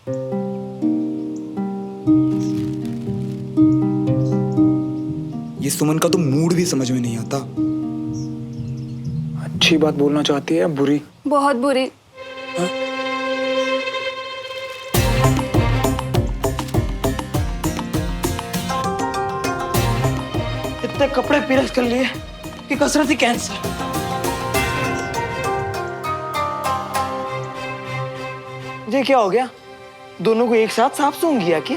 ये सुमन का तो मूड भी समझ में नहीं आता। अच्छी बात बोलना चाहती है या बुरी? बहुत बुरी। हाँ? इतने कपड़े प्रेस कर लिए कि कसरत ही कैंसर। ये क्या हो गया? दोनों को एक साथ सांप सूंघ गया क्या?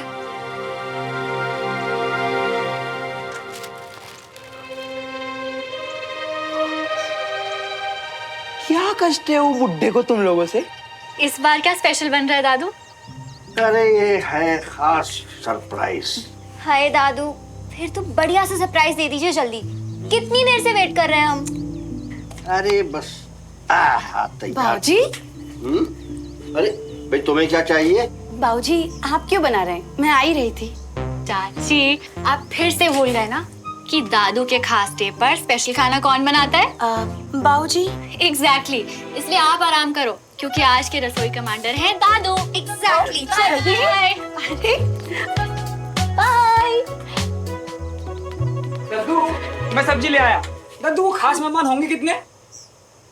क्या कष्ट है वो बुड्ढे को तुम लोगों से? इस बार क्या स्पेशल बन रहा है दादू? अरे ये है खास सरप्राइज। हाय दादू, फिर तो बढ़िया सा सरप्राइज दे दीजिए जल्दी। कितनी देर से वेट कर रहे हैं हम। अरे बस तैयार। बाबूजी। अरे भाई तुम्हें क्या चाहिए? बाबूजी आप क्यों बना रहे हैं? मैं आ ही रही थी। चाची आप फिर से भूल गए ना कि दादू के खास डे पर स्पेशल खाना कौन बनाता है? बाबूजी। एग्जैक्टली, इसलिए आप आराम करो क्योंकि आज के रसोई कमांडर हैं दादू। एग्जैक्टली। चलिए बाय। दद्दू, मैं सब्जी ले आया। दद्दू, वो खास मेहमान होंगे कितने?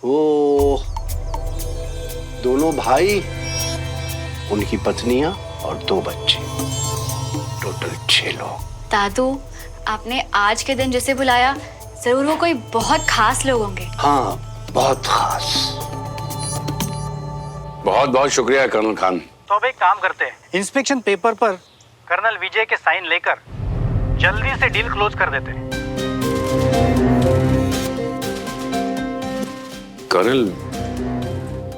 वो दोनों भाई, उनकी पत्नियां और 2 बच्चे, टोटल 6 लोग। दादू आपने आज के दिन जिसे बुलाया जरूर वो कोई बहुत खास लोग होंगे। हाँ, बहुत खास। बहुत बहुत शुक्रिया कर्नल खान। तो अब एक काम करते हैं, इंस्पेक्शन पेपर पर कर्नल विजय के साइन लेकर जल्दी से डील क्लोज कर देते हैं। कर्नल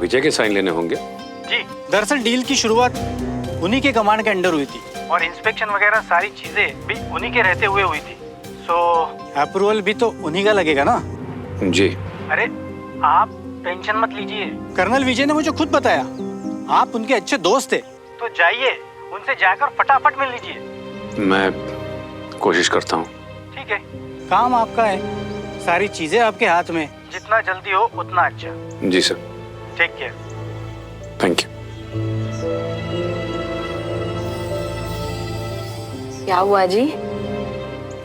विजय के साइन लेने होंगे? जी, दरअसल डील की शुरुआत उन्हीं के कमांड के अंडर हुई थी और इंस्पेक्शन वगैरह सारी चीजें भी उन्हीं के रहते हुए हुई थी। सो अप्रूवल भी तो उन्हीं का लगेगा ना? जी। अरे आप टेंशन मत लीजिए, कर्नल विजय ने मुझे खुद बताया आप उनके अच्छे दोस्त थे, तो जाइए उनसे जाकर फटाफट मिल लीजिए। मैं कोशिश करता हूँ। ठीक है, काम आपका है, सारी चीजें आपके हाथ में, जितना जल्दी हो उतना अच्छा। जी sir. Take care. Thank you. क्या हुआ जी?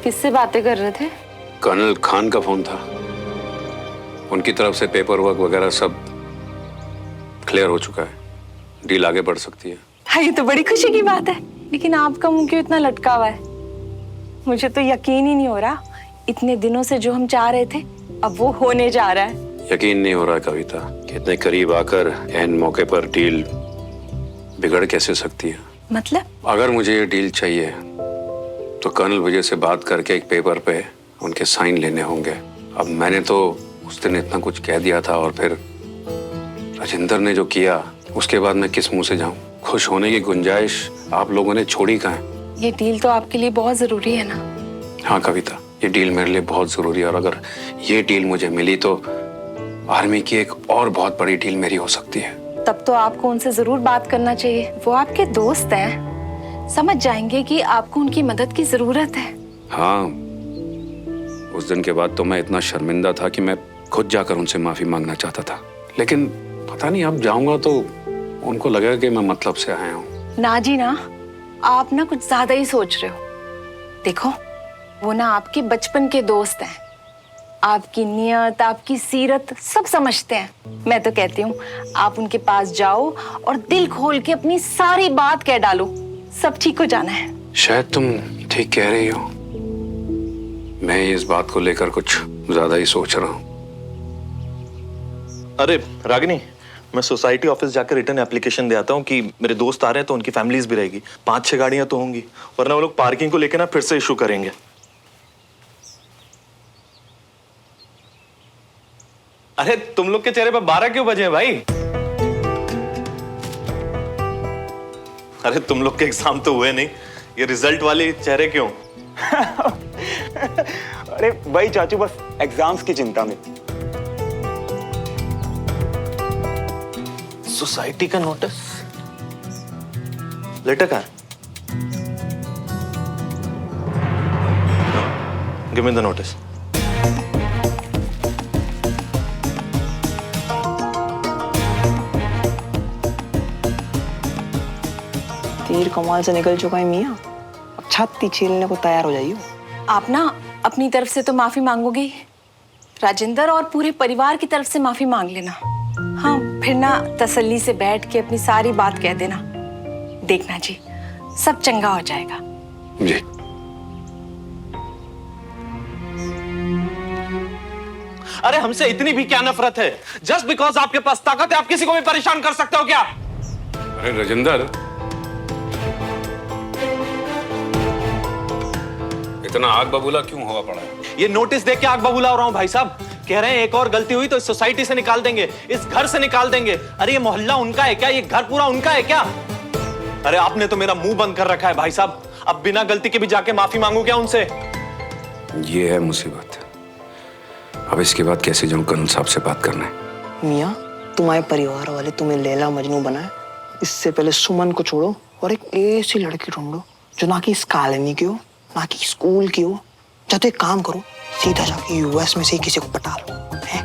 किससे बातें कर रहे थे? कर्नल खान का फोन था। उनकी तरफ से पेपर वर्क वगैरह सब क्लियर हो चुका है, डील आगे बढ़ सकती है। हाँ, ये तो बड़ी खुशी की बात है। लेकिन आपका मुंह क्यों इतना लटका हुआ है? मुझे तो यकीन ही नहीं हो रहा, इतने दिनों से जो हम चाह रहे थे अब वो होने जा रहा है। यकीन नहीं हो रहा कविता कि इतने करीब आकर एन मौके पर डील बिगड़ कैसे सकती है। मतलब? अगर मुझे ये डील चाहिए तो कर्नल विजय से बात करके एक पेपर पे उनके साइन लेने होंगे। अब मैंने तो उस दिन इतना कुछ कह दिया था और फिर राजेंद्र ने जो किया उसके बाद मैं किस मुंह से जाऊं? खुश होने की गुंजाइश आप लोगों ने छोड़ी कहाँ है? ये डील तो आपके लिए बहुत जरूरी है ना? हाँ कविता, ये डील मेरे लिए बहुत जरूरी है और अगर ये डील मुझे मिली तो आर्मी की एक और बहुत बड़ी डील मेरी हो सकती है। तब तो आपको उनसे जरूर बात करना चाहिए, वो आपके दोस्त हैं, समझ जाएंगे कि आपको उनकी मदद की जरूरत है। हाँ, उस दिन के बाद तो मैं इतना शर्मिंदा था कि मैं खुद जाकर उनसे माफी मांगना चाहता था, लेकिन पता नहीं अब जाऊंगा तो उनको लगेगा कि मैं मतलब से आया हूँ। ना जी ना, आप ना कुछ ज्यादा ही सोच रहे हो। देखो, वो ना आपके बचपन के दोस्त हैं, आपकी नियत, आपकी सीरत सब समझते हैं। मैं तो कहती हूँ आप उनके पास जाओ और दिल खोल के अपनी सारी बात कह डालो, सब ठीक हो जाना है। शायद तुम ठीक कह रही हो, मैं इस बात को लेकर कुछ ज्यादा ही सोच रहा हूँ। अरे रागिनी, मैं सोसाइटी ऑफिस जाकर रिटर्न एप्लीकेशन दे आता हूँ कि मेरे दोस्त आ रहे हैं तो उनकी फैमिलीज भी रहेगी, 5-6 गाड़ियां तो होंगी, वरना वो लोग पार्किंग को लेकर ना फिर से इशू करेंगे। अरे तुम लोग के चेहरे पर 12 क्यों बजे हैं भाई? अरे तुम लोग के एग्जाम तो हुए नहीं, ये रिजल्ट वाले चेहरे क्यों? अरे भाई चाचू, बस एग्जाम्स की चिंता में। सोसाइटी का नोटिस लेटर कहाँ? Give me the notice. तीर कमाल से निकल चुका है मियाँ, अब छाती छीलने को तैयार हो जाइए। आप ना अपनी तरफ से तो माफी मांगोगे, राजेंद्र और पूरे परिवार की तरफ से माफी मांग लेना। हाँ, फिर ना तसल्ली से बैठ के अपनी सारी बात कह देना। देखना जी, सब चंगा हो जाएगा। जी। अरे हमसे इतनी भी क्या नफरत है? जस्ट बिकॉज आपके पास ताकत है आप किसी को भी परेशान कर सकते हो क्या? अरे राजेंद्र, इतना आग बबूला क्यों हुआ पड़ा है? ये नोटिस देख के आग बबूला हो रहा हूँ भाई साहब। कह रहे हैं एक और गलती हुई तो इस सोसाइटी से निकाल देंगे, इस घर से निकाल देंगे। अरे ये मोहल्ला उनका है क्या? ये घर पूरा उनका है क्या? अरे आपने तो मेरा मुंह बंद कर रखा है भाई साहब। अब बिना गलती के भी जाके माफी मांगू क्या उनसे? ये है मुसीबत। अब इसके बाद कैसे जाऊं कर्नल साहब से बात करने? मियाँ, तुम्हारे परिवार वाले तुम्हें लैला मजनू बनाए, इससे पहले सुमन को छोड़ो और एक ऐसी लड़की ढूंढो जो ना कि इस कॉलोनी की हो, ना कि स्कूल की हो। या तो एक काम करो, सीधा जाके यूएस में से ही किसी को पटा लो। हैं?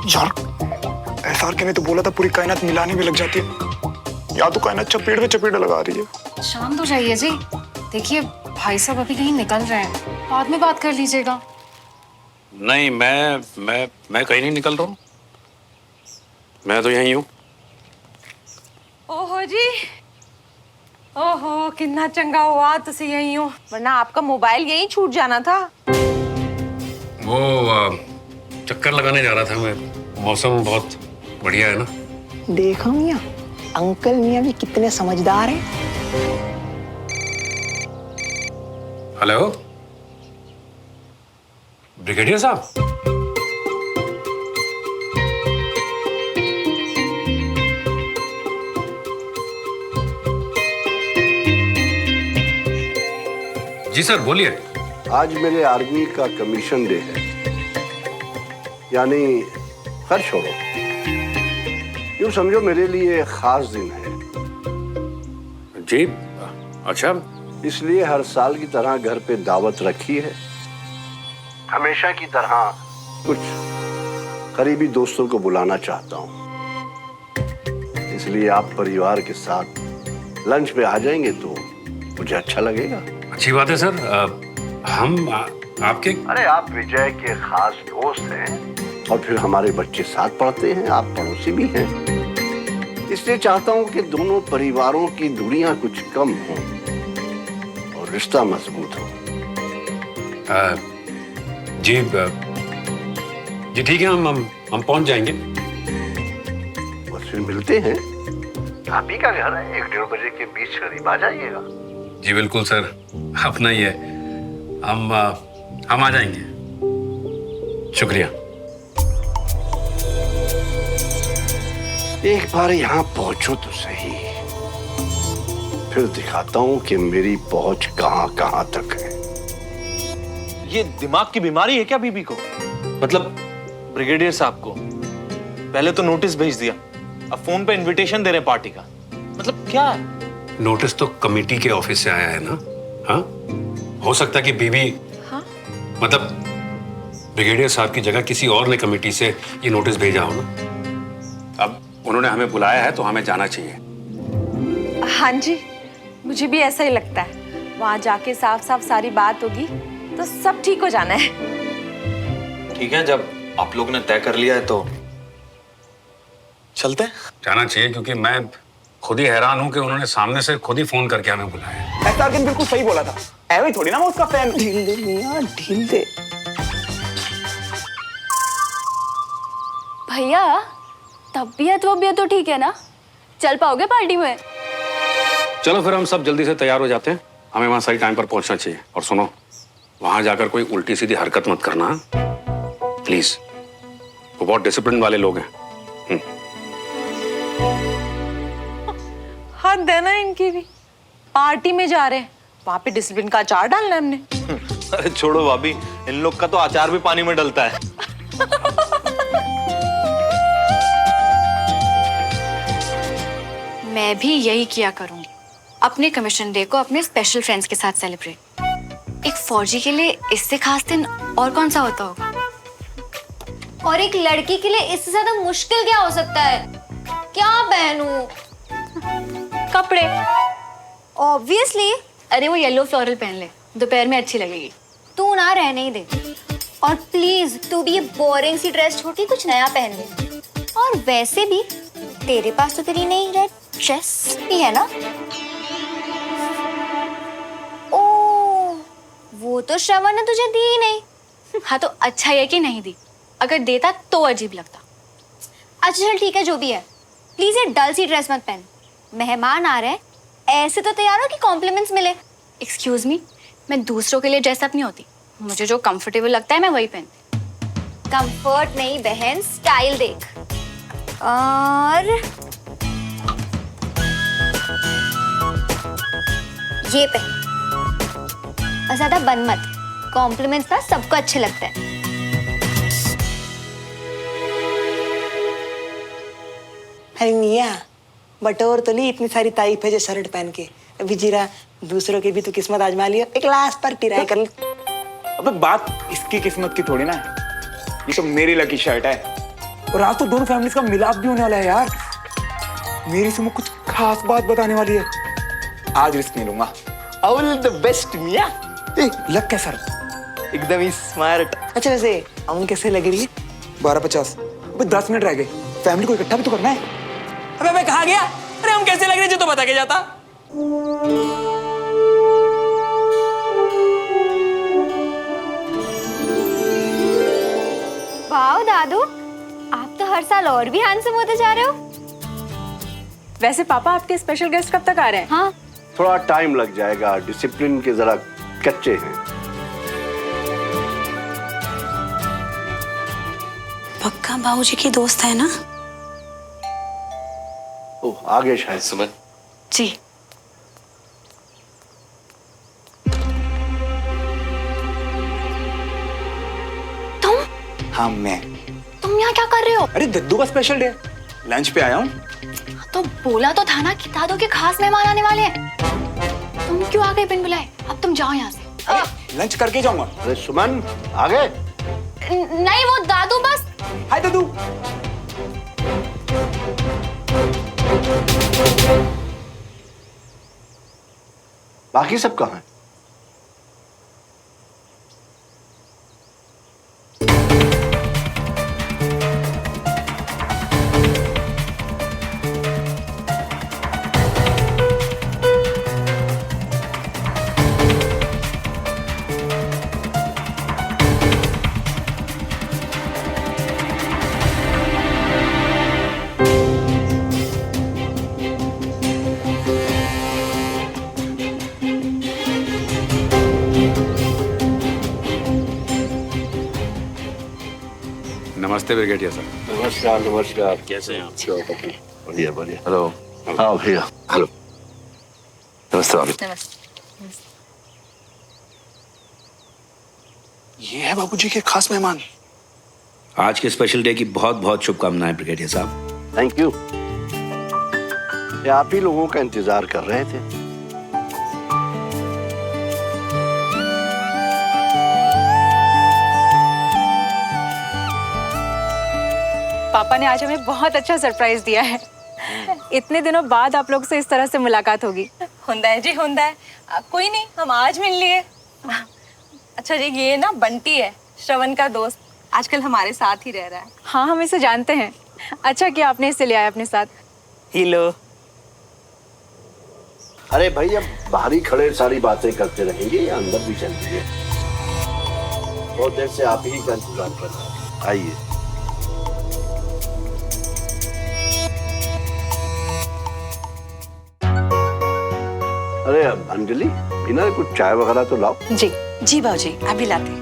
यार एसआर के ने तो बोला था पूरी कायनात मिलाने में लग जाती है, या तो कायनात चपेट में चपेट लगा रही है। शांत हो जाइए जी। देखिए भाई साहब अभी कहीं निकल रहे हैं, बाद में बात कर लीजिएगा। नहीं, मैं कहीं नहीं निकल रहा हूँ, मैं तो यहीं हूँ। ओहो जी, ओहो कितना चंगा हुआ तुसी यहीं हो, वरना आपका मोबाइल यहीं छूट जाना था। वो चक्कर लगाने जा रहा था मैं। मौसम बहुत बढ़िया है ना। देखा मियाँ, अंकल मियाँ भी कितने समझदार हैं। हेलो ब्रिगेडियर साहब। जी सर बोलिए। आज मेरे आर्मी का कमीशन डे है, यानी खैर छोड़ो, यूं समझो मेरे लिए खास दिन है। जी अच्छा। इसलिए हर साल की तरह घर पे दावत रखी है। हमेशा की तरह कुछ करीबी दोस्तों को बुलाना चाहता हूँ, इसलिए आप परिवार के साथ लंच पे आ जाएंगे तो मुझे अच्छा लगेगा। अच्छी बात है सर। हम आपके अरे आप विजय के खास दोस्त हैं और फिर हमारे बच्चे साथ पढ़ते हैं, आप पड़ोसी भी हैं, इसलिए चाहता हूँ कि दोनों परिवारों की दूरियां कुछ कम हों और रिश्ता मजबूत हो। जी ठीक है, हम पहुंच जाएंगे। और फिर मिलते हैं। आप ही का घर है, 1-1:30 बजे के बीच करीब आ जाइएगा। जी बिल्कुल सर, अपना ही है। हम आ जाएंगे। शुक्रिया। एक बार यहाँ पहुंचो तो सही, फिर दिखाता हूँ कि मेरी पहुंच कहाँ कहाँ तक है। ये दिमाग की बीमारी है क्या बीबी को? मतलब ब्रिगेडियर साहब को पहले तो नोटिस भेज दिया, अब फोन पे इनविटेशन दे रहे पार्टी का। मतलब क्या है? नोटिस तो कमेटी के ऑफिस से आया है ना। हाँ, हो सकता है कि बीबी हाँ? मतलब ब्रिगेडियर साहब की जगह किसी और ने कमेटी से ये नोटिस भेजा हो ना। अब उन्होंने हमें बुलाया है तो हमें जाना चाहिए। हाँ जी, मुझे भी ऐसा ही लगता है। वहां जाके साफ साफ सारी बात होगी तो सब ठीक हो जाना है। ठीक है, जब आप लोग ने तय कर लिया है तो चलते हैं। जाना चाहिए, क्योंकि मैं खुद ही हैरान हूं कि उन्होंने सामने से खुद ही फोन करके हमें बुलाया। एसआर के बिल्कुल सही बोला था, ऐਵੇਂ थोड़ी ना मैं उसका फैन। ढील दे मियाँ, ढील दे। भैया तबीयत वबीयत तो ठीक है ना? चल पाओगे पार्टी में? चलो फिर हम सब जल्दी से तैयार हो जाते हैं, हमें वहां सही टाइम पर पहुंचना चाहिए। और सुनो, वहां जाकर कोई उल्टी सीधी हरकत मत करना प्लीज। वो बहुत डिसिप्लिन वाले लोग हैं। हद है ना इनकी भी। पार्टी में जा रहे हैं, वहां पे डिसिप्लिन का अचार डालना है हमने। अरे छोड़ो भाभी, इन लोग का तो अचार भी पानी में डलता है। मैं भी यही किया करूंगी, अपने कमीशन डे को अपने स्पेशल फ्रेंड्स के साथ सेलिब्रेट। एक फौजी के लिए इससे खास दिन और कौन सा होता होगा? और एक लड़की के लिए इससे ज्यादा मुश्किल क्या हो सकता है? क्या बहनू। कपड़े। ऑब्वियसली। अरे वो येलो फ्लोरल पहन ले, दोपहर में अच्छी लगेगी। तू ना रहने ही दे। और प्लीज तू भी ये बोरिंग सी ड्रेस छोड़ के कुछ नया पहन ले। और वैसे भी तेरे पास तो तेरी नई रेड ड्रेस भी है ना। ओ, वो तो श्रवण ने तुझे दी ही नहीं। हाँ तो अच्छा है कि नहीं दी, अगर देता तो अजीब लगता। अच्छा चल ठीक है, जो भी है, प्लीज ये डल सी ड्रेस मत पहन। मेहमान आ रहे हैं, ऐसे तो तैयार हो कि कॉम्प्लीमेंट्स मिले। एक्सक्यूज मी, मैं दूसरों के लिए ड्रेस अप नहीं होती, मुझे जो कंफर्टेबल लगता है मैं वही पहनती। कंफर्ट नहीं बहन, स्टाइल देख। और ये पहन, और ज्यादा बन मत, कॉम्प्लीमेंट्स ना सबको अच्छे लगते हैं। अरे मिया, बटोर तो ली इतनी सारी तारीफ है जो शर्ट पहन के। अभी जीरा दूसरों की भी तो किस्मत आजमा लियो, एक लास्ट पर ट्राई कर ली। अबे बात इसकी किस्मत की थोड़ी ना है, ये तो मेरी लकी शर्ट है। और आज तो दोनों फैमिलीज का मिलाप भी होने वाला है यार। मेरी सुमो कुछ खास बात बताने वाली है, आज रिस्क नहीं लूंगा। ऑल द बेस्ट मिया। लग कैसा रहा? एकदम ही स्मार्ट। अच्छा वैसे अमन कैसे लग रही है? 12:50। अबे 10 मिनट रह गए, फैमिली को इकट्ठा भी तो करना है। अबे मैं कहाँ गया? अरे हम कैसे लग रहे जो तो बता के जाता। वाह दादू, आप तो हर साल और भी हैंडसम होते जा रहे हो। वैसे पापा आपके स्पेशल गेस्ट कब तक आ रहे हैं? हाँ थोड़ा टाइम लग जाएगा, डिसिप्लिन के जरा कच्चे हैं। पक्का बाबूजी की दोस्त है ना? ओह आगे शायद। सुमन जी। हाँ मैं। तुम यहाँ क्या कर रहे हो? अरे दद्दू का स्पेशल डे, लंच पे आया हूँ। तो बोला तो था ना कि दादू के खास मेहमान आने वाले हैं। तुम क्यों आ गए बिन बुलाए? अब तुम जाओ यहाँ से। लंच करके जाऊंगा। अरे सुमन आगे। नहीं वो दादू बस। हाय दद्दू। बाकी सब कहाँ हैं? नमस्ते ब्रिगेडियर सर। नमस्कार नमस्कार। कैसे हैं आप? बढ़िया बढ़िया। हेलो। हाँ भैया। हेलो। नमस्ते भाभी। ये है बाबूजी के खास मेहमान। आज के स्पेशल डे की बहुत बहुत शुभकामनाएं ब्रिगेडियर साहब। Thank you. ये आप ही लोगों का इंतजार कर रहे थे। पापा ने आज हमें बहुत अच्छा सरप्राइज दिया है। इतने दिनों बाद आप लोग से इस तरह से मुलाकात होगी। होंदा है जी, होंदा है। कोई नहीं, हम आज मिल लिए। अच्छा जी, ये ना बंटी है, श्रवण का दोस्त, आजकल हमारे साथ ही रह रहा है। हाँ हम इसे जानते हैं। अच्छा किया आपने इसे ले आया अपने साथ। हेलो। अरे भाई अब बाहर ही खड़े सारी बातें करते रहेंगे या अंदर भी चलेंगे? बहुत देर से आप ही का इंतजार कर रहे हैं, आइए। अरे अंजलि, बिना कुछ चाय वगैरह तो लाओ। जी जी बाबूजी, अभी लाते हैं।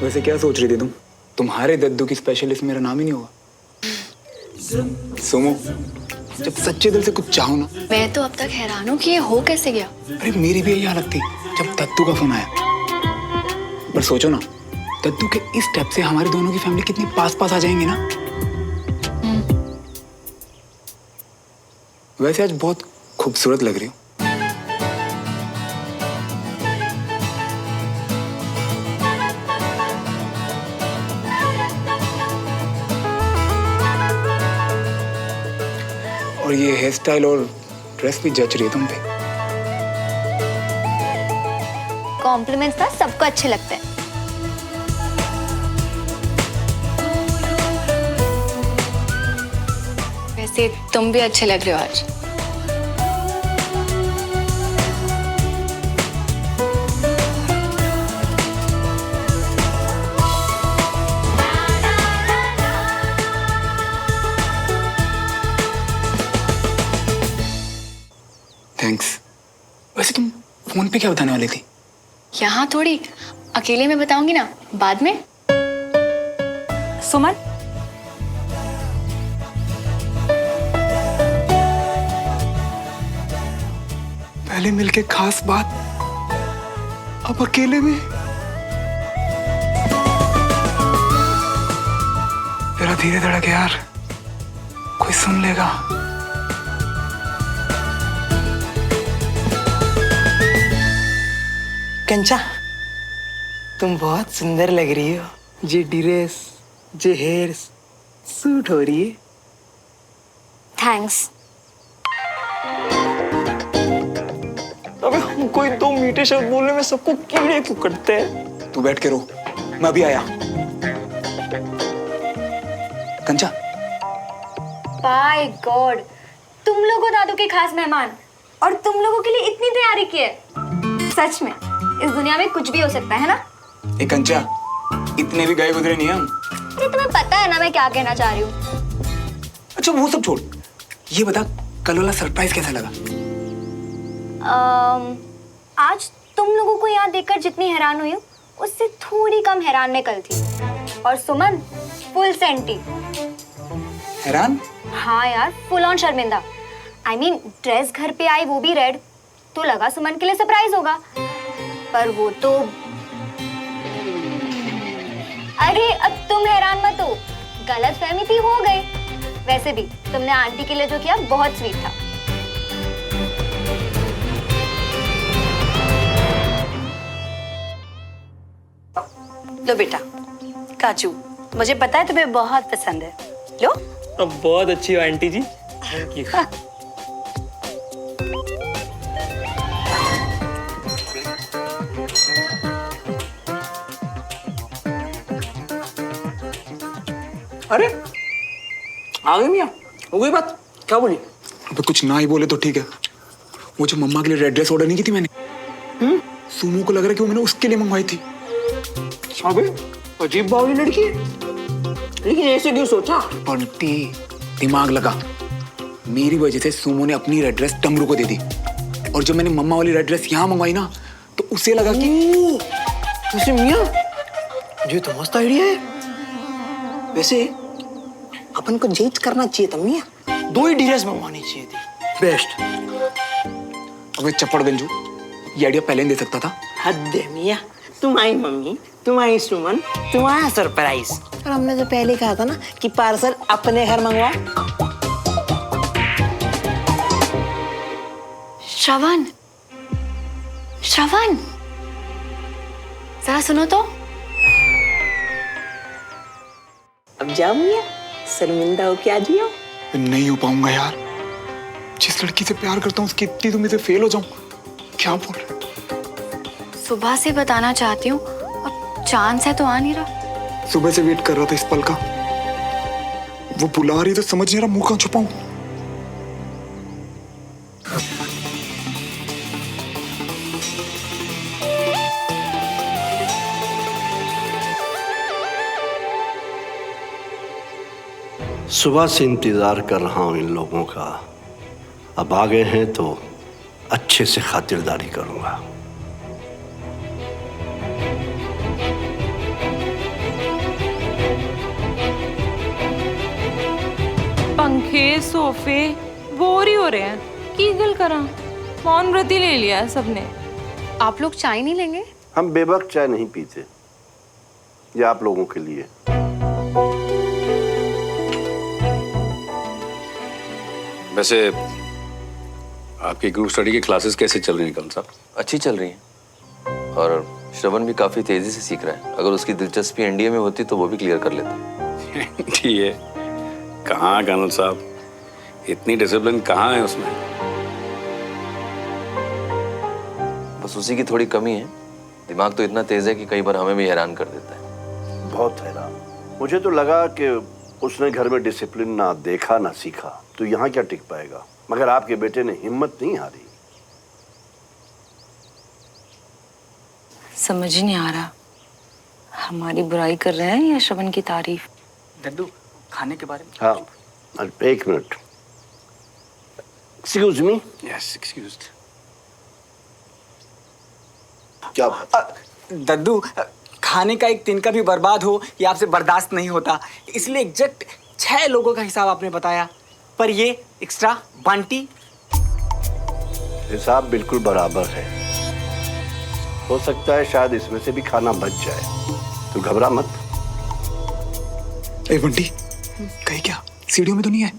वैसे क्या सोच रही थी तुम? तुम्हारे दद्दू की स्पेशल लिस्ट मेरा नाम ही नहीं होगा। सुमो, जब सच्चे दिल से कुछ चाहो ना। मैं तो अब तक हैरान हूँ कि ये हो कैसे गया। अरे मेरी भी यही हालत थी जब दद्दू का फोन आया। पर सोचो ना, दद्दू के इस स्टेप से हमारी दोनों की फैमिली कितनी पास पास आ जाएंगी ना। वैसे आज बहुत खूबसूरत लग रही हो। और ये हेयर स्टाइल और ड्रेस भी जच रही है तुम पे। कॉम्प्लीमेंट्स ना सबको अच्छे लगते हैं। वैसे तुम भी अच्छे लग रहे हो आज। थैंक्स। वैसे तुम फोन पे क्या बताने वाली थी? यहाँ थोड़ी, अकेले में बताऊंगी ना बाद में। सुमन, पहले मिलके खास बात, अब अकेले में। जरा धीरे धड़क यार, कोई सुन लेगा। कंचा, तुम बहुत सुंदर लग रही हो। जे ड्रेस, जे हेयर सूट हो रही है। थैंक्स। अबे हमको इन 2 मीठे शब्द बोलने में सबको कीड़े क्यों कटते हैं? तू बैठ के रो, मैं अभी आया। कंचा, बाय गॉड, तुम लोग हो दादू के खास मेहमान और तुम लोगों के लिए इतनी तैयारी की है। सच में इस दुनिया में कुछ भी हो सकता है ना? ए कंचा, इतने भी गए गुजरे नहीं हम। अरे तुम्हें पता है ना मैं क्या कहना चाह रही हूँ। अच्छा वो सब छोड़, ये बता कल वाला सरप्राइज कैसा लगा? आज तुम लोगों को यहाँ देखकर जितनी हैरान हुई हूँ उससे थोड़ी कम हैरान मैं कल थी। और सुमन फुल सेंटी। हैरान? हाँ यार, फुल ऑन शर्मिंदा। I mean, ड्रेस घर पे आई वो भी रेड, तो लगा सुमन के लिए सरप्राइज होगा, पर वो तो। अरे अब तुम हैरान मत हो, गलत फहमी थी, हो गई। वैसे भी तुमने आंटी के लिए जो किया बहुत स्वीट था। लो बेटा, काजू, मुझे पता है तुम्हें बहुत पसंद है। लो। अब बहुत अच्छी हो आंटी जी। Thank you. अरे आ गई मियाँ, हो गई बात? क्या बोली? अबे कुछ ना ही बोले तो ठीक है। वो जो मम्मा के लिए रेड ड्रेस ऑर्डर नहीं की थी मैंने, सुमो को लग रहा है कि वो मैंने उसके लिए मंगवाई थी। अबे अजीब बावली लड़की है, लेकिन ऐसे क्यों सोचा? बंटी, दिमाग लगा। मेरी वजह से सुमो ने अपनी रेड ड्रेस टमरू को दे दी, और जब मैंने मम्मा वाली रेड ड्रेस यहाँ मंगवाई ना, तो उसे लगा कि वैसे मियाँ ये तो मस्त आइडिया है। वैसे अपन को जेज करना चाहिए था मियाँ, 2 ही ड्रेस मंगवानी चाहिए थी। बेस्ट। अबे चप्पड़ गंजू, ये आइडिया पहले नहीं दे सकता था। हद है मियाँ, तुम आई मम्मी, तुम आई सुमन, तुम्हारा सरप्राइज। और हमने तो पहले कहा था ना कि पार्सल अपने घर मंगवाओ। श्रवण, श्रवण, जरा सुनो तो। अब जाओ मियाँ, शर्मिंदा हो क्या जियो? नहीं हो पाऊंगा यार, जिस लड़की से प्यार करता हूँ उसकी इतनी तुम इसे फेल हो जाऊं, क्या बोल रहे? सुबह से बताना चाहती हूँ, अब चांस है तो आ नहीं रहा। सुबह से वेट कर रहा था इस पल का, वो बुला रही तो समझ नहीं रहा मुंह कहाँ छुपाऊं। सुबह से इंतजार कर रहा हूं इन लोगों का, अब आ गए हैं तो अच्छे से खातिरदारी करूंगा। पंखे सोफे बोर ही हो रहे हैं, कीगल करा, मौन व्रत ही ले लिया है सबने। आप लोग चाय नहीं लेंगे? हम बेवक्त चाय नहीं पीते, ये आप लोगों के लिए। वैसे आपकी ग्रुप स्टडी की क्लासेस कैसे चल रही हैं कल साहब? अच्छी चल रही हैं, और श्रवण भी काफी तेजी से सीख रहा है। अगर उसकी दिलचस्पी एनडीए में होती तो वो भी क्लियर कर लेता। ठीक है। कहाँ कर्नल साहब, इतनी डिसिप्लिन कहाँ है उसमें? बस उसी की थोड़ी कमी है। दिमाग तो इतना तेज है कि कई बार हमें भी हैरान कर देता है। बहुत हैरान। मुझे तो लगा कि उसने घर में डिसिप्लिन ना देखा ना सीखा, तो यहाँ क्या टिक पाएगा। मगर आपके बेटे ने हिम्मत नहीं हारी। समझ ही नहीं आ रहा, हमारी बुराई कर रहे हैं या श्रवण की तारीफ। दद्दू खाने के बारे में। हाँ, एक minute. Excuse me. Yes, excused. क्या दद्दू, खाने का एक तिनका भी बर्बाद हो ये आपसे बर्दाश्त नहीं होता, इसलिए एग्जैक्ट 6 लोगों का हिसाब आपने बताया, पर ये एक्स्ट्रा बंटी। हिसाब बिल्कुल बराबर है। हो सकता है शायद इसमें से भी खाना बच जाए, तो घबरा मत। ए बंटी, कहीं क्या सीढ़ियों में तो नहीं है?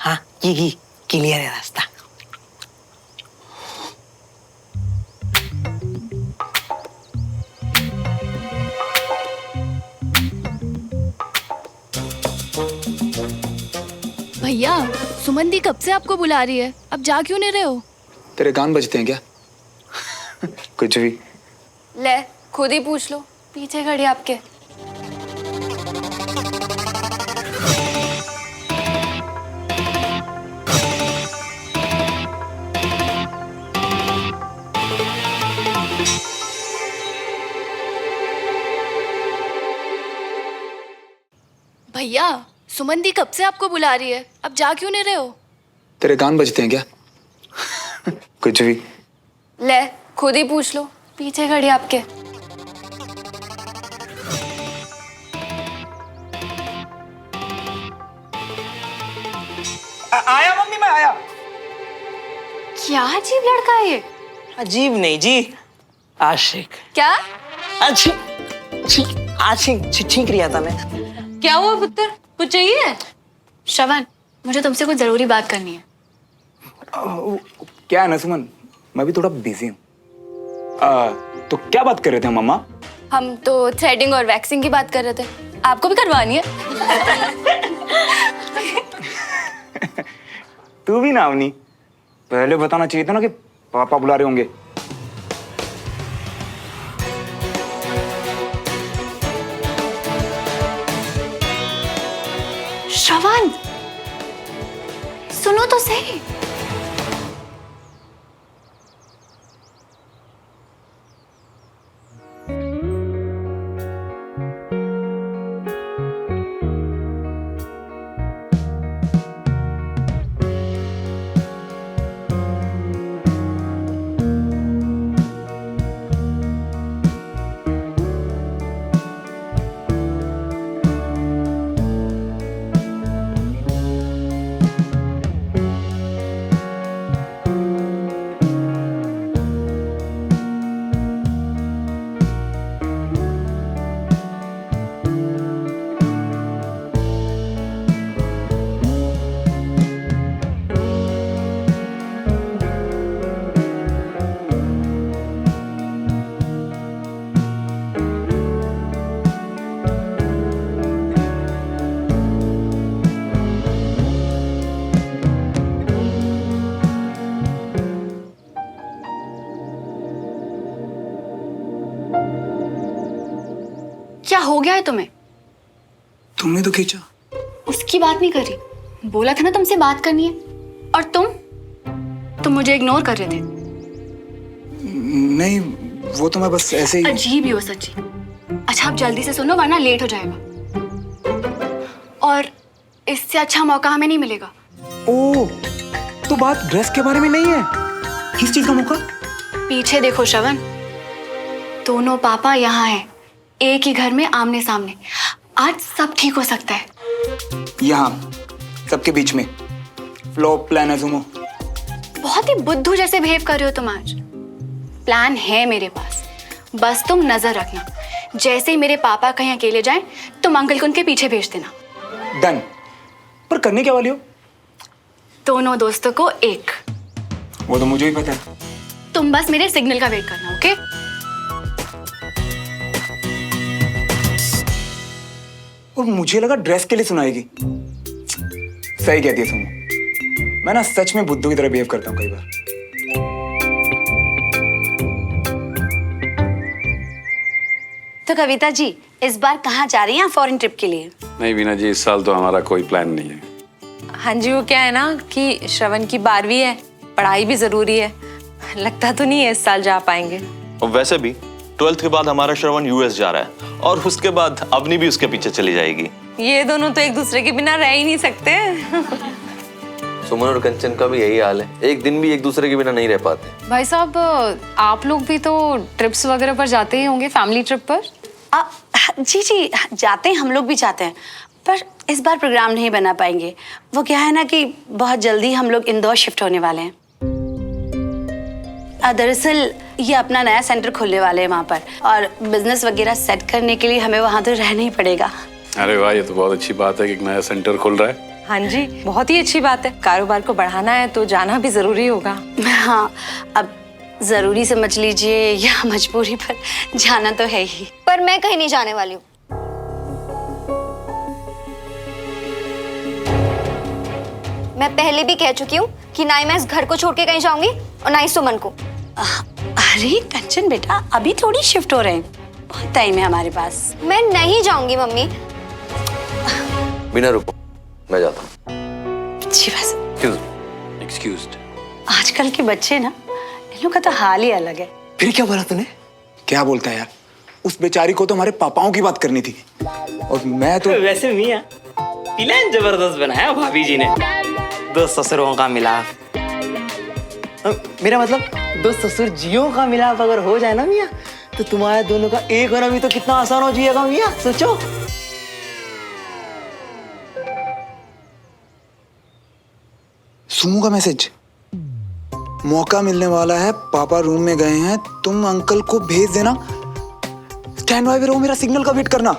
हाँ, ये क्लियर है रास्ता। भैया, सुमन दी कब से आपको बुला रही है, अब जा क्यों नहीं रहे हो? तेरे कान बजते हैं क्या? कुछ भी। ले, खुद ही पूछ लो, पीछे खड़ी आपके। भैया, सुमन दी कब से आपको बुला रही है, अब जा क्यों नहीं रहे हो? तेरे कान बजते हैं क्या? कुछ भी। ले, खुद ही पूछ लो, पीछे खड़ी आपके। आया मम्मी, मैं आया। क्या अजीब लड़का है ये? अजीब नहीं जी, आशिक। क्या? आशिक छींक रिया था मैं। क्या हुआ पुत्र, कुछ चाहिए? श्रवण, मुझे तुमसे कुछ जरूरी बात करनी है। क्या है ना सुमन, मैं भी थोड़ा बिजी हूँ। तो क्या बात कर रहे थे मम्मा? हम तो थ्रेडिंग और वैक्सिंग की बात कर रहे थे, आपको भी करवानी है? तू भी ना अवनी, पहले बताना चाहिए था ना कि पापा बुला रहे होंगे। श्रवण, सुनो तो सही। क्या हो गया है तुम्हें? तुमने तो खींचा। उसकी बात नहीं करी, बोला था ना तुमसे बात करनी है। और तुम मुझे इग्नोर कर रहे थे। नहीं, वो तो मैं बस ऐसे ही। अजीब ही हो सच्ची। अच्छा, आप जल्दी से सुनो वरना लेट हो जाएगा, और इससे अच्छा मौका हमें नहीं मिलेगा। ओ, तो बात ड्रेस के बारे में नहीं है? किस चीज का मौका? पीछे देखो श्रवण, दोनों पापा यहाँ हैं, एक ही घर में आमने सामने। आज सब ठीक हो सकता है। यहाँ सबके बीच में फ्लॉप प्लान है सुमो। बहुत ही बुद्धू जैसे बिहेव कर रहे हो तुम आज। प्लान है मेरे पास, बस तुम नजर रखना। जैसे ही मेरे पापा कहीं अकेले जाएं, तुम अंकल को उनके पीछे भेज देना। डन। पर करने क्या वाली हो? दोनों दोस्तों को एक। वो तो मुझे ही पता है। तुम बस मेरे सिग्नल का वेट करना, ओके? और मुझे लगा ड्रेस के लिए सुनाएगी। सही कहती है सुमो, मैं ना सच में बुद्धू की तरह बिहेव करता हूँ कई बार। तो कविता जी, इस बार कहाँ जा रही हैं फॉरेन ट्रिप के लिए? नहीं वीना जी, इस साल तो हमारा कोई प्लान नहीं है। हाँ जी, वो क्या है ना कि श्रवण की 12वीं है, पढ़ाई भी जरूरी है। लगता तो नहीं है इस साल जा पाएंगे। और वैसे भी 12th के बाद हमारा श्रवण यूएस जा रहा है और उसके बाद अवनी भी उसके पीछे चली जाएगी। ये दोनों तो एक दूसरे के बिना रह ही नहीं सकते। सुमन और कंचन का भी यही हाल है, एक दिन भी एक दूसरे के बिना नहीं रह पाते। भाई साहब, आप लोग भी तो ट्रिप्स वगैरह पर जाते ही होंगे, फैमिली ट्रिप पर? जी जी, जाते हैं, हम लोग भी जाते हैं, पर इस बार प्रोग्राम नहीं बना पाएंगे। वो क्या है ना कि बहुत जल्दी हम लोग इंदौर शिफ्ट होने वाले हैं। दरअसल ये अपना नया सेंटर खोलने वाले हैं वहाँ पर, और बिजनेस वगैरह सेट करने के लिए हमें वहाँ तो रहना ही पड़ेगा। अरे वाह, ये तो बहुत अच्छी बात है कि एक नया सेंटर खुल रहा है। हाँ जी, बहुत ही अच्छी बात है। कारोबार को बढ़ाना है तो जाना भी जरूरी होगा। हाँ, अब जरूरी समझ लीजिए या मजबूरी, पर जाना तो है ही। पर मैं कहीं नहीं जाने वाली हूँ। मैं पहले भी कह चुकी हूँ कि ना ही मैं इस घर को छोड़ के कहीं जाऊंगी और ना ही सुमन को। अरे कंचन बेटा, अभी थोड़ी शिफ्ट हो रहे हैं, बहुत टाइम है हमारे पास। मैं नहीं जाऊंगी मम्मी। बिना रुको, मैं जाता हूँ। जी बस। एक्सक्यूज्ड। आजकल के बच्चे ना, इन लोग का तो हाल ही अलग है। फिर क्या बोला तूने? क्या बोलता है यार, उस बेचारी को तो हमारे पापाओं की बात करनी थी, और मैं तो वैसे मियां, प्लान जबरदस्त बनाया भाभी जी ने। दो ससुरों का मिलाप, मेरा मतलब दो ससुर जियों का मिलाप अगर हो जाए ना मियां, तो तुम्हारे दोनों का एक होना भी तो कितना आसान हो जाएगा मियां, सोचो। सुमू का मैसेज, मौका मिलने वाला है, पापा रूम में गए हैं, तुम अंकल को भेज देना, स्टैंड बाय पे रहो, मेरा सिग्नल का वेट करना।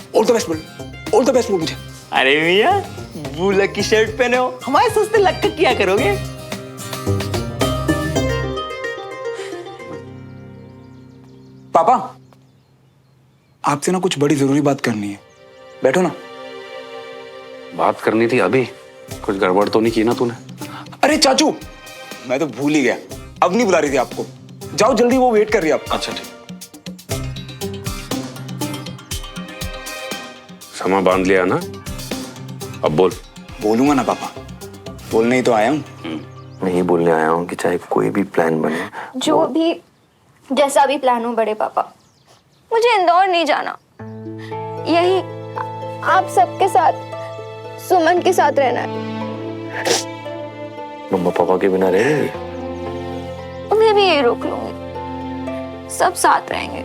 ऑल द बेस्ट बोल, ऑल द बेस्ट बोल मुझे। अरे मियां, बुलक की शर्ट पहने हो, हमारे सस्ते लग कर क्या करोगे? पापा, आपसे ना कुछ बड़ी जरूरी बात करनी है, बैठो ना। बात करनी थी अभी, कुछ गड़बड़ तो नहीं की ना तूने? अरे चाचू, मैं तो भूल ही गया, अब नहीं बुला रही थी आपको, जाओ जल्दी, वो वेट कर रही है आपको। अच्छा ठीक। समा बांध लिया ना, अब बोल। बोलूंगा ना पापा, बोलने ही तो आया हूँ। मैं ही बोलने आया हूँ कि चाहे कोई भी प्लान बने, जो भी जैसा भी प्लान हो बड़े पापा, मुझे इंदौर नहीं जाना। यही आप सबके साथ, सुमन के साथ रहना है। मम्मा पापा के बिना रहेंगे? उन्हें भी यही रोक लूंगी, सब साथ रहेंगे।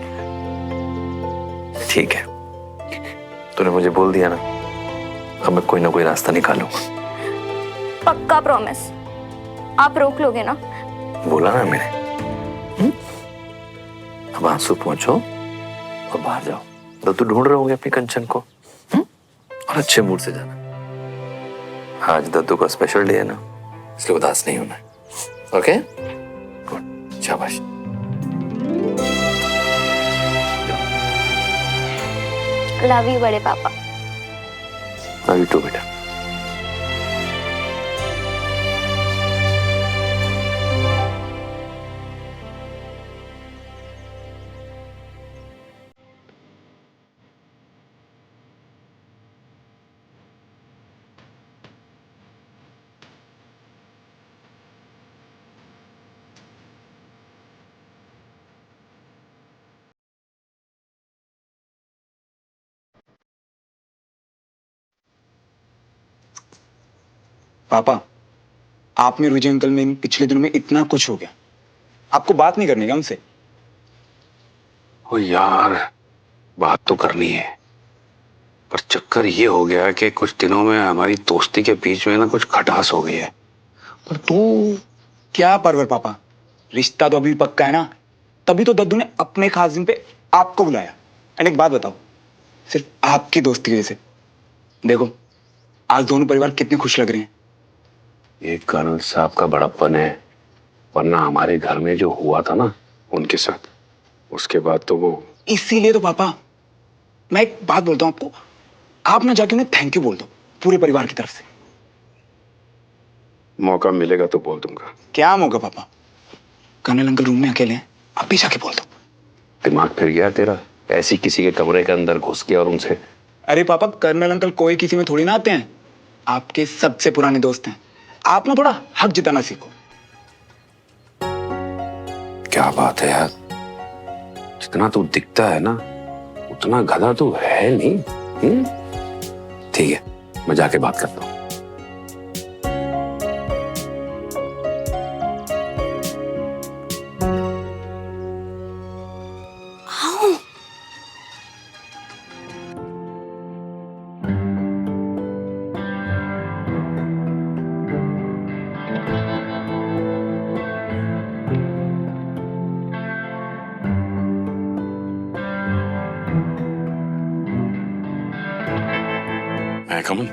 ठीक है, तूने मुझे बोल दिया ना, अब मैं कोई ना कोई रास्ता निकालूंगा। पक्का प्रॉमिस, आप रोक लोगे ना? बोला ना मैंने। अब आंसू पहुंचो और बाहर जाओ, तो तू ढूंढ रहे होंगे अपनी कंचन को, और अच्छे मूड से जाना। आज दद्दू का स्पेशल डे है ना, इसलिए उदास नहीं होना। ओके, गुड, शाबाश। लव यू बड़े पापा। लव यू टू बेटा। पापा, आप में रुचि अंकल में पिछले दिनों में इतना कुछ हो गया, आपको बात नहीं करनी क्या उनसे? ओ यार, बात तो करनी है, पर चक्कर ये हो गया कि कुछ दिनों में हमारी दोस्ती के बीच में ना कुछ खटास हो गई है। पर तू क्या परवर पापा, रिश्ता तो अभी पक्का है ना, तभी तो दद्दू ने अपने खास दिन पे आपको बुलाया। एंड एक बात बताओ, सिर्फ आपकी दोस्ती की वजह से देखो आज दोनों परिवार कितने खुश लग रहे हैं। ये कर्नल साहब का बड़प्पन है, वरना हमारे घर में जो हुआ था ना उनके साथ, उसके बाद तो वो। इसीलिए तो पापा मैं एक बात बोलता हूँ आपको, आप ना जाके उन्हें थैंक यू बोल दो पूरे परिवार की तरफ से। मौका मिलेगा तो बोल दूंगा। क्या मौका पापा? कर्नल अंकल रूम में अकेले हैं, आप भी जाके बोल दो। दिमाग फिर गया तेरा? ऐसी किसी के कमरे के अंदर घुस गया और उनसे? अरे पापा, कर्नल अंकल कोई किसी में थोड़ी ना आते हैं, आपके सबसे पुराने दोस्त हैं। आप ना थोड़ा हक जताना सीखो। क्या बात है यार, जितना तू दिखता है ना उतना गधा तू है नहीं। ठीक है, मैं जाके बात करता हूँ। कमन,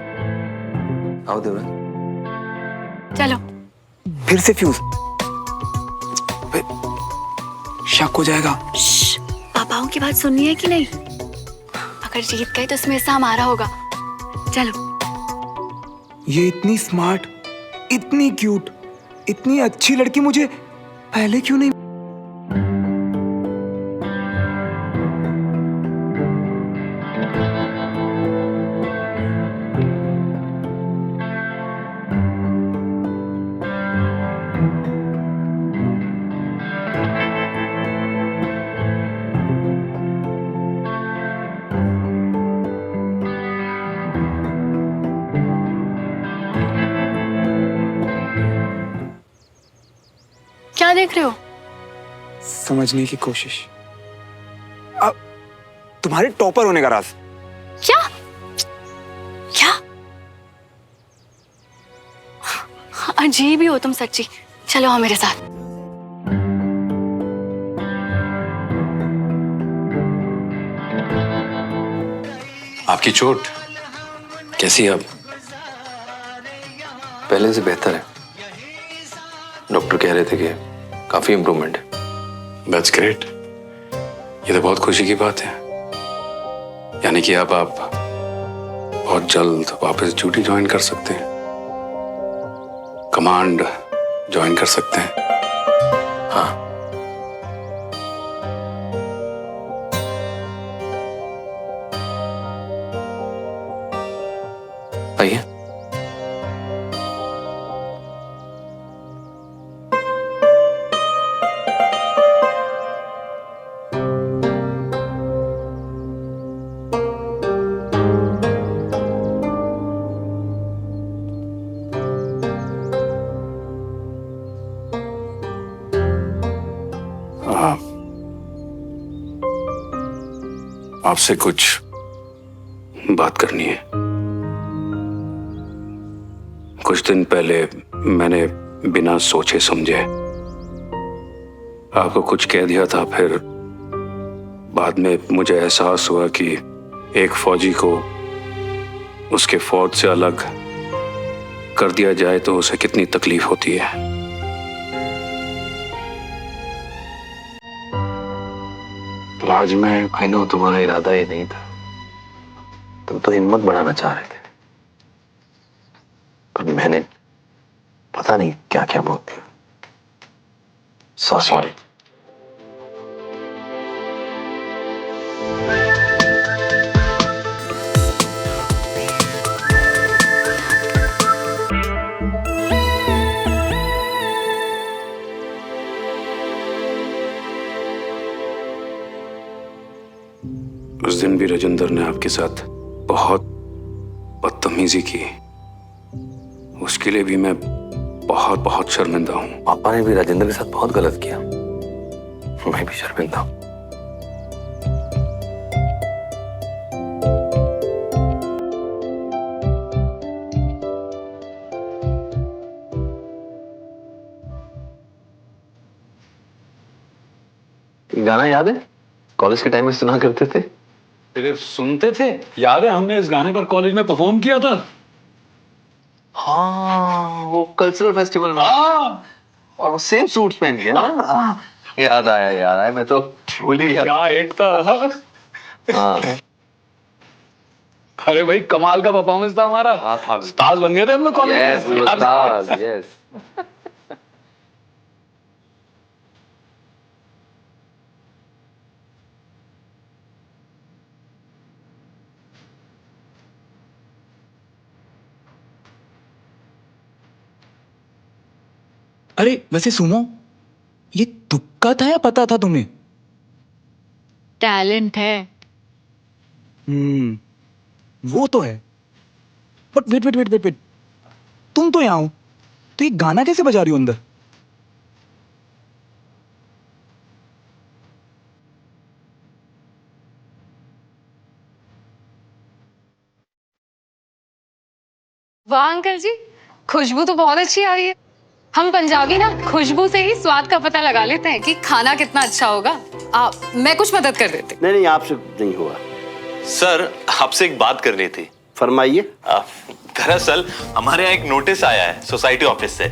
आओ देवराज। चलो। फिर से फ्यूज? शक हो जाएगा। पापाओं की बात सुननी है कि नहीं? अगर जीत गए तो इसमें हिस्सा हमारा होगा। चलो। ये इतनी स्मार्ट, इतनी क्यूट, इतनी अच्छी लड़की मुझे पहले क्यों नहीं? क्या देख रहे हो? समझने की कोशिश। अब तुम्हारे टॉपर होने का राज। क्या? क्या? अजीब ही हो तुम सच्ची। चलो आओ मेरे साथ। आपकी चोट कैसी है अब? पहले से बेहतर है। डॉक्टर कह रहे थे कि काफी इम्प्रूवमेंट है। That's great. ये तो बहुत खुशी की बात है। यानी कि अब आप बहुत जल्द वापस ड्यूटी ज्वाइन कर सकते हैं, कमांड ज्वाइन कर सकते हैं। हाँ। आइए। आपसे कुछ बात करनी है। कुछ दिन पहले मैंने बिना सोचे समझे आपको कुछ कह दिया था। फिर बाद में मुझे एहसास हुआ कि एक फौजी को उसके फौज से अलग कर दिया जाए तो उसे कितनी तकलीफ होती है। आज मैं नो तुम्हारा इरादा ये नहीं था, तुम तो हिम्मत बढ़ाना चाह रहे थे, पर मैंने पता नहीं क्या क्या बोल दिया। सॉरी। उस दिन भी राजेंद्र ने आपके साथ बहुत बदतमीजी की। उसके लिए भी मैं बहुत बहुत शर्मिंदा हूं। पापा ने भी राजेंद्र के साथ बहुत गलत किया, मैं भी शर्मिंदा हूं। गाना याद है? कॉलेज के टाइम में सुना करते थे। तेरे सुनते थे? याद है हमने इस गाने पर कॉलेज में परफॉर्म किया था। हाँ, वो कल्चरल फेस्टिवल में। और वो सेम सूट पहन के ना। याद आया, मैं तो भूल ही गया। क्या हिट था। हाँ। अरे भाई कमाल का परफॉर्मेंस था हमारा। उस्ताद बन गए थे हम लोग कॉलेज में। यस। अरे वैसे सुनो, ये तुक्का था या पता था तुम्हें? टैलेंट है। वो तो है। But wait wait wait wait wait, तुम तो यहाँ हो, तो ये गाना कैसे बजा रही हो अंदर? वाह अंकल जी, खुशबू तो बहुत अच्छी आ रही है। हम पंजाबी ना खुशबू से ही स्वाद का पता लगा लेते हैं कि खाना कितना अच्छा होगा। मैं कुछ मदद कर देती। नहीं नहीं, आपसे नहीं हुआ। सर, आपसे एक बात करनी थी। फरमाइए। दरअसल हमारे यहाँ एक नोटिस आया है सोसाइटी ऑफिस से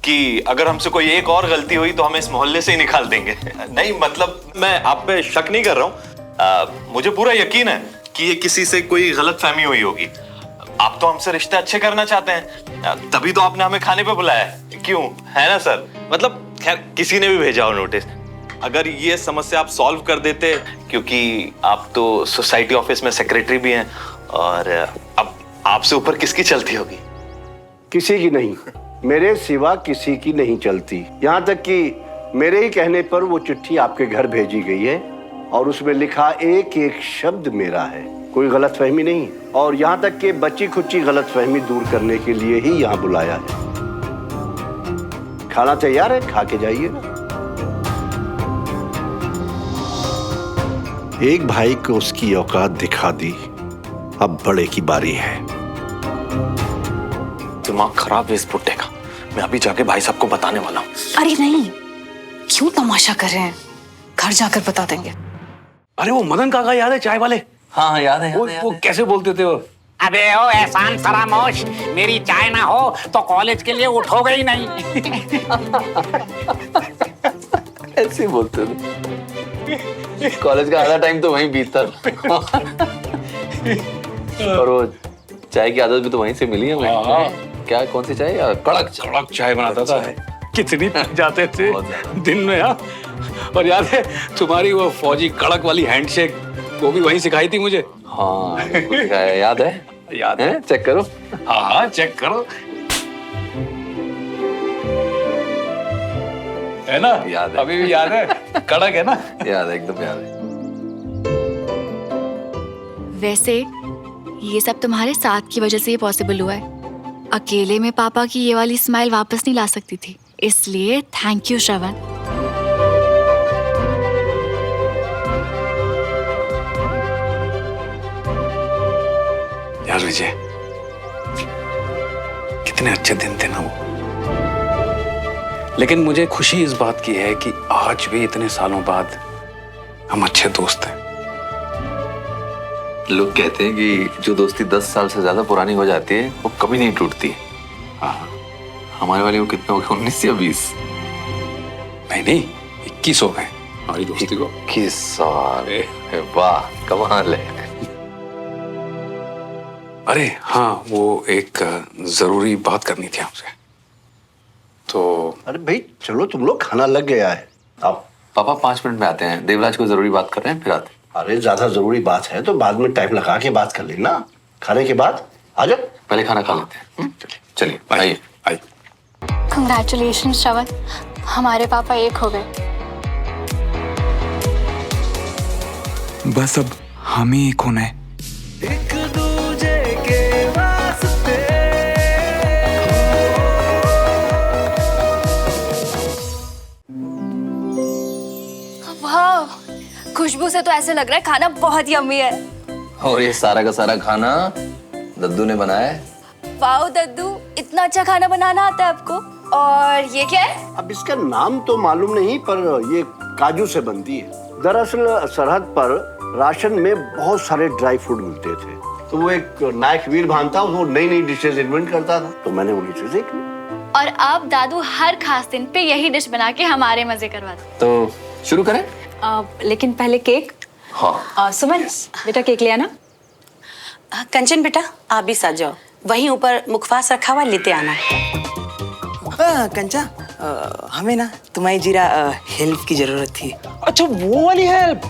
कि अगर हमसे कोई एक और गलती हुई तो हमें इस मोहल्ले से ही निकाल देंगे। नहीं मतलब मैं आप पे शक नहीं कर रहा हूँ, मुझे पूरा यकीन है कि ये किसी से कोई गलतफहमी हुई होगी। आप तो हमसे रिश्ते अच्छे करना चाहते हैं, तभी तो आपने हमें खाने पे बुलाया है, क्यों? है ना सर? मतलब खैर किसी ने भी भेजा हो नोटिस, अगर ये समस्या आप सॉल्व कर देते, क्योंकि आप तो सोसाइटी ऑफिस में सेक्रेटरी भी हैं, और अब आपसे ऊपर किसकी चलती होगी? किसी की नहीं, मेरे सिवा किसी की नहीं चलती। यहाँ तक कि मेरे ही कहने पर वो चिट्ठी आपके घर भेजी गई है और उसमें लिखा एक एक शब्द मेरा है, कोई गलतफहमी नहीं। और यहाँ तक कि बच्ची खुच्ची गलतफहमी दूर करने के लिए ही यहाँ बुलाया है। खाना तैयार है, खा के जाइएगा। एक भाई को उसकी औकात दिखा दी, अब बड़े की बारी है। दिमाग खराब है इस बुड्ढे का, मैं अभी जाके भाई साहब को बताने वाला हूँ। अरे नहीं, क्यों तमाशा कर रहे हैं? घर जाकर बता देंगे। अरे वो मदन काका याद है, चाय वाले? हाँ हाँ याद है, वो कैसे बोलते थे वो? अबे ओ एहसान फरामोश, मेरी चाय ना हो तो कॉलेज के लिए उठोगे ही नहीं। ऐसे बोलते थे। कॉलेज का आधा टाइम तो वहीं बीतता था। और वो चाय की आदत भी तो वहीं से मिली है हमें। क्या, कौन सी चाय? कड़क कड़क चाय बनाता था, कितनी पी जाते थे दिन में। हाँ, और याद है तुम्हारी वो फौजी कड़क वाली हैंडशेक, वो भी वहीं सिखाई थी मुझे। हाँ याद है? याद है? चेक करो। हाँ चेक करो, है ना? याद है, अभी भी याद है? कड़क है ना? याद है, एकदम याद है। वैसे ये सब तुम्हारे साथ की वजह से ही पॉसिबल हुआ है। अकेले में पापा की ये वाली स्माइल वापस नहीं ला सकती थी, इसलिए थैंक यू श्रवण। यार विजय, कितने अच्छे दिन थे ना वो। लेकिन मुझे खुशी इस बात की है कि आज भी इतने सालों बाद हम अच्छे दोस्त हैं। लोग कहते हैं कि जो दोस्ती 10 साल से ज्यादा पुरानी हो जाती है वो कभी नहीं टूटती। हाँ, हमारे वाले वो कितने हो गए, 19 या 20? नहीं 21 हो गए हमारी दोस्ती को। 21 साल, वाह कमाल है। अरे हाँ, वो एक जरूरी बात करनी थी आपसे। तो अरे भाई चलो, तुम लोग, खाना लग गया है। आओ। पापा 5 मिनट में आते हैं, देवराज को जरूरी बात कर रहे हैं, फिर आते हैं। अरे ज्यादा जरूरी बात है तो बाद में टाइम लगा के बात कर लेना, खाने के बाद आ जाओ। पहले खाना खा लेते हैं। चलिए आइए। कंग्रेचुलेशन श्रवण, हमारे पापा एक हो गए। बस अब हमें एक होना है। एक दूजे के वास्ते। वाह, खुशबू से तो ऐसे लग रहा है खाना बहुत यम्मी है। और ये सारा का सारा खाना दद्दू ने बनाया है। वाह दद्दू, इतना अच्छा खाना बनाना आता है आपको। और ये क्या है? अब इसका नाम तो मालूम नहीं, पर ये काजू से बनती है। दरअसल सरहद पर राशन में बहुत सारे ड्राई फ्रूट मिलते थे, तो वो एक नायक वीर भान था, वो नई नई डिशेज इन्वेंट करता था, तो मैंने उन्हीं से सीख ली। और अब दादू हर खास दिन पे यही डिश बना के हमारे मजे करवाते। तो शुरू करें? लेकिन पहले केक। हाँ। सुमन बेटा केक ले आना। कंचन बेटा आप भी साथ जाओ, वहीं ऊपर मुखवास रखा हुआ लेते आना। कंचा, हमें ना तुम्हारी जीरा हेल्प की जरूरत थी। अच्छा वो वाली हेल्प।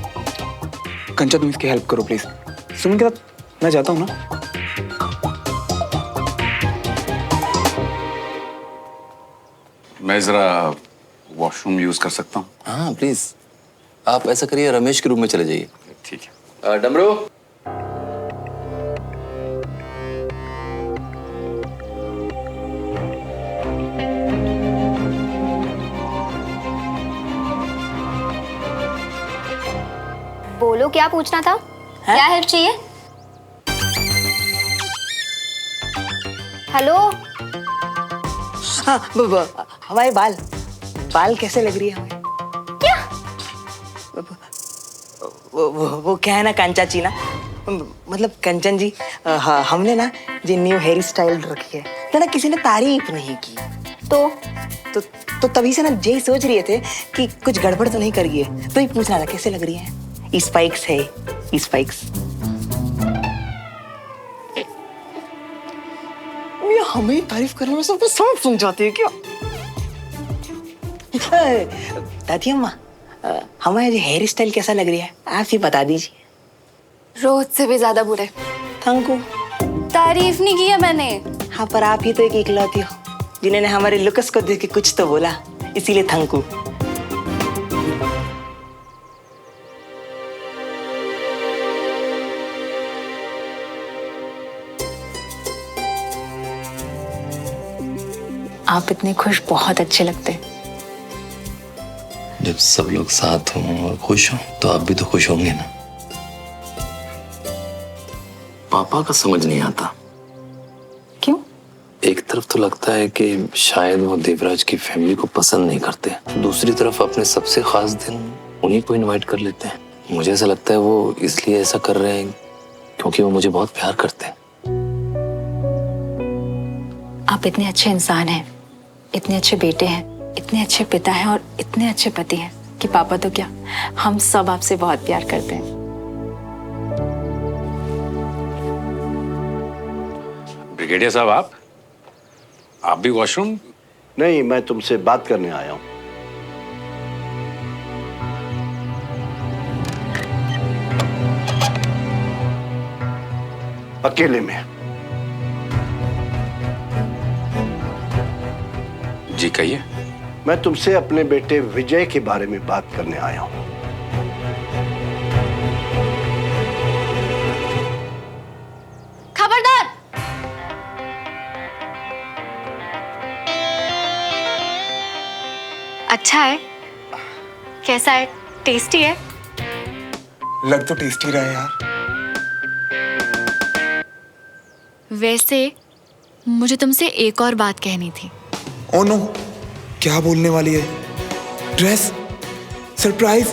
कंचा तुम इसकी हेल्प करो प्लीज। सुमन के साथ मैं जाता हूँ ना। मैं जरा वॉशरूम यूज कर सकता हूँ? हाँ प्लीज, आप ऐसा करिए, रमेश के रूम में चले जाइए। ठीक है। डमरू, बोलो क्या पूछना था? क्या हेल्प चाहिए? हेलो। हाँ, हमारे बाल कैसे लग रही है हमें? क्या? वो क्या है ना कंचा ना, मतलब कंचन जी, हमने ना जो न्यू हेयर स्टाइल रखी है तो ना किसी ने तारीफ नहीं की, तो तभी से ना यही सोच रहे थे कि कुछ गड़बड़ तो नहीं कर गई है, तो ही पूछना था कैसे लग रही है। स्पाइक्स है, स्पाइक्स। ये हमें तारीफ करने में सबको समझ समझाती है क्या? दादी अम्मा, हमारा जो हेयर स्टाइल कैसा लग रही है आप ही बता दीजिए। रोज से भी ज्यादा बुरे। Thank you. तारीफ नहीं की है मैंने। हाँ, पर आप ही तो एक इकलौती हो जिन्होंने हमारे लुक्स को देख के कुछ तो बोला, इसीलिए थैंक यू। आप इतने खुश बहुत अच्छे लगते हैं। जब सब लोग साथ हों और खुश हों तो आप भी तो खुश होंगे ना। पापा का समझ नहीं आता। क्यों? एक तरफ तो लगता है कि शायद वो देवराज की फैमिली को पसंद नहीं करते, दूसरी तरफ अपने सबसे खास दिन उन्हीं को इनवाइट कर लेते हैं। मुझे ऐसा लगता है वो इसलिए ऐसा कर रहे हैं क्योंकि वो मुझे बहुत प्यार करते हैं। आप इतने अच्छे इंसान हैं, इतने अच्छे बेटे हैं, इतने अच्छे पिता हैं और इतने अच्छे पति हैं कि पापा तो क्या, हम सब आपसे बहुत प्यार करते हैं। ब्रिगेडियर साहब, आप भी वॉशरूम? नहीं, मैं तुमसे बात करने आया हूं। अकेले में। जी कहिए। मैं तुमसे अपने बेटे विजय के बारे में बात करने आया हूं। खबरदार। अच्छा है? कैसा है? टेस्टी है? लग तो टेस्टी रहा है यार। वैसे मुझे तुमसे एक और बात कहनी थी। ओ नो, क्या बोलने वाली है? ड्रेस? सरप्राइज?